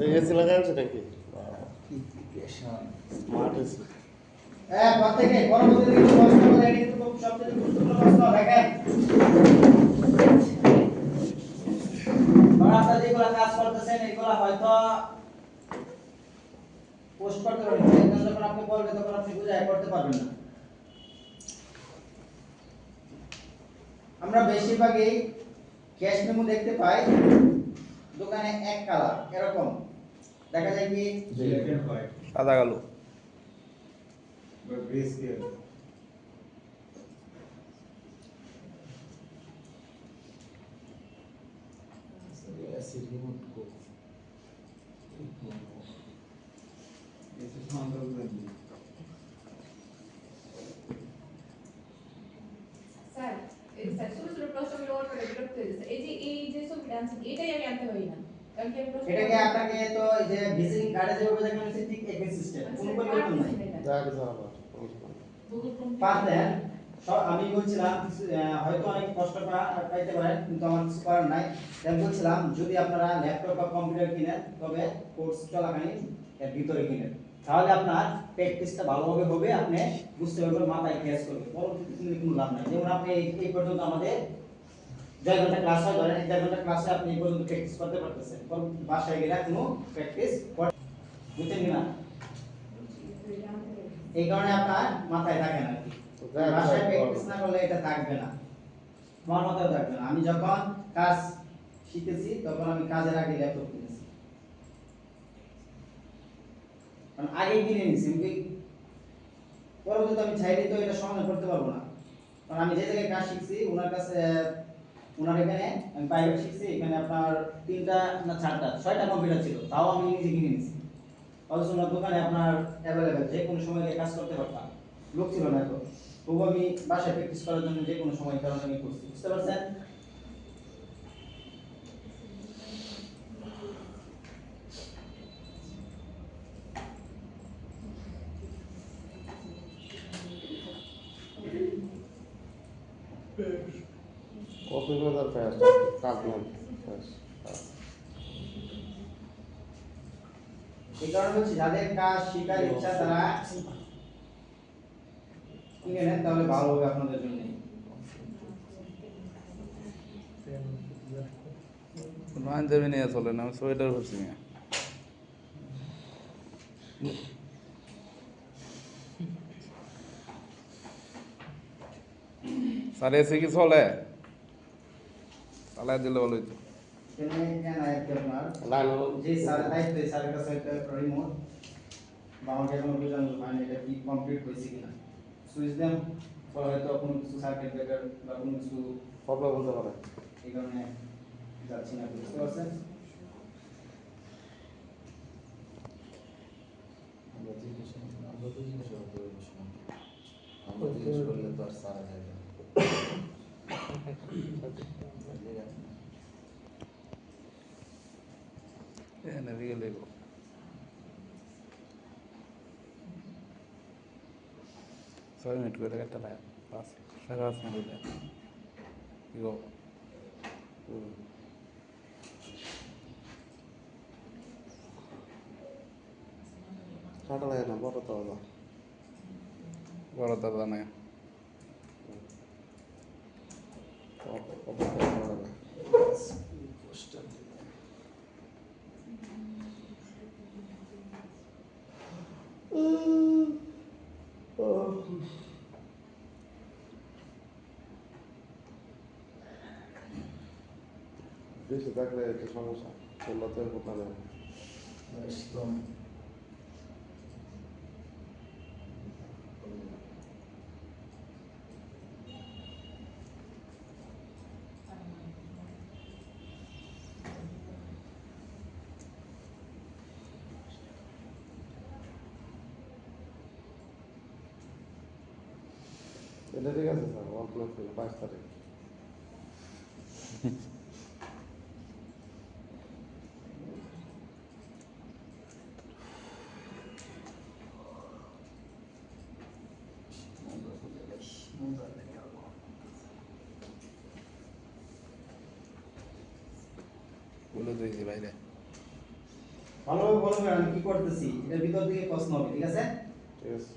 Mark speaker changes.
Speaker 1: AC লাগানো নাকি smart AC
Speaker 2: প্রত্যেকে পরবর্তীতে কিছু প্রশ্ন বলে এটি কিন্তু খুব সবচেয়ে গুরুত্বপূর্ণ প্রশ্ন দেখেন ধর আপনারা যেগুলো কাজ করতেছেন এগুলো হয়তো পোস্ট করতে পারবেন একজন যখন আপনি বলবেন তখন আপনি বুঝায় করতে পারবেন না আমরা বেশিরভাগই ক্যাশ মেমো দেখতে পাই দোকানে এক কালার এরকম দেখা যায় কি
Speaker 3: সাদা কালো
Speaker 4: স্যার এই স্যার ছোট ছোট প্রশ্নগুলো ওর করে বিরক্ত হয়ে যাচ্ছে এই যে ছবিটা আনছেন এটাই আমি আনতে পারি না কারণ কি আমি প্রশ্ন
Speaker 2: এটাকে আপনাকে তো এই যে ভিজিটিং কার্ডে যেভাবে দেখানো হয়েছে ঠিক একই সিস্টেম কোনো পরিবর্তন নাই
Speaker 1: যাকে ধরাবার
Speaker 2: পারতেন আমি বলছিলাম হয়তো অনেক কষ্ট পাইতে পারেন কিন্তু আমার কিছু করার নাই আমি বলছিলাম যদি আপনারা ল্যাপটপ বা কম্পিউটার কিনেন তবে কোর্স চলাকালীন এর ভিতরে কিনেন তাহলে আপনার প্র্যাকটিসটা ভালোভাবে হবে আপনি বুঝতে পারবেন মাথায় ক্যাচ করবে পরবর্তীতে কিনলে কোনো লাভ নাই যেমন আপনি এই পর্যন্ত আমাদের 1 ঘন্টা ক্লাস হয় ধরেন 1 ঘন্টা ক্লাসে আপনি এই পর্যন্ত প্র্যাকটিস করতে পারতেছেন বাসায় গেলে কোনো প্র্যাকটিস বুঝছেন না এই কারণে আপনার মাথায় থাকে না বাসায় প্র্যাকটিস না করলে এটা থাকবে না আমার মাথায় থাকবে না আমি যখন কাজ শিখেছি তখন আমি কাজের আগে ল্যাপটপ কিনেছি কারণ আগে কিনে নিয়েছি পরবর্তীতে আমি চাইলে তো এটা সমাধান করতে পারবো না কারণ আমি যে জায়গায় কাজ শিখছি ওনার কাছে ওনার এখানে আমি প্রাইভেট শিখছি এখানে আপনার 3টা না 4টা 6টা কম্পিউটার ছিল তাও আমি নিজে কিনে নিয়েছি অথচ ওনার দোকানে আপনার অ্যাভেলেবেল যে কোনো সময় কাজ করতে পারতাম লোক ছিল না তো তবু আমি বাসায় প্র্যাকটিস করার জন্য যে কোনো সময় কারণ আমি করছি বুঝতে পারছেন
Speaker 1: কপি মেজার ফ্যাস্ট কাটলেন
Speaker 2: এই কারণে হচ্ছে যাদের কাজ শেখার ইচ্ছা তারা কিনে নেন তাহলে ভালো হবে আপনাদের জন্য
Speaker 3: নয়ন দেবে নিয়ে চলে না সোয়েটার করছি না স্যার এসে কি চলে চালাই দিলে ভালো হইতো
Speaker 2: এখানে এনআইএফ আপনার
Speaker 1: লাইন
Speaker 2: যে স্যার দায়িত্ব স্যারের কাছে একটা রিমোট বা আমাকে এখন বুঝানো মানে এটা কি কমপ্লিট হয়েছে কিনা সুইচ দেন পরে হয়তো কোনো কিছু সার্কিট ব্রেকার বা কোনো কিছু
Speaker 1: প্রবলেম হতে পারে
Speaker 2: এই কারণে যাচ্ছি না বুঝতে পারছেন
Speaker 3: এদিকে লেগো ছয় মিনিট করে একটা লাইন 5 মিনিট কি গো
Speaker 1: কাটা লাগে না বড় তো হলো
Speaker 3: বড় দাদা নাই
Speaker 1: বেশি থাকলে একটা সমস্যা চলতে কোথাও নেই এটা ঠিক আছে স্যার 1+5 তারিখ
Speaker 3: বলে দিয়েছি বাইরে
Speaker 2: ভালোভাবে বলবেন আমি কি করতেছি, এটার ভিতর থেকে প্রশ্ন হবে, ঠিক আছে?
Speaker 1: ঠিক আছে।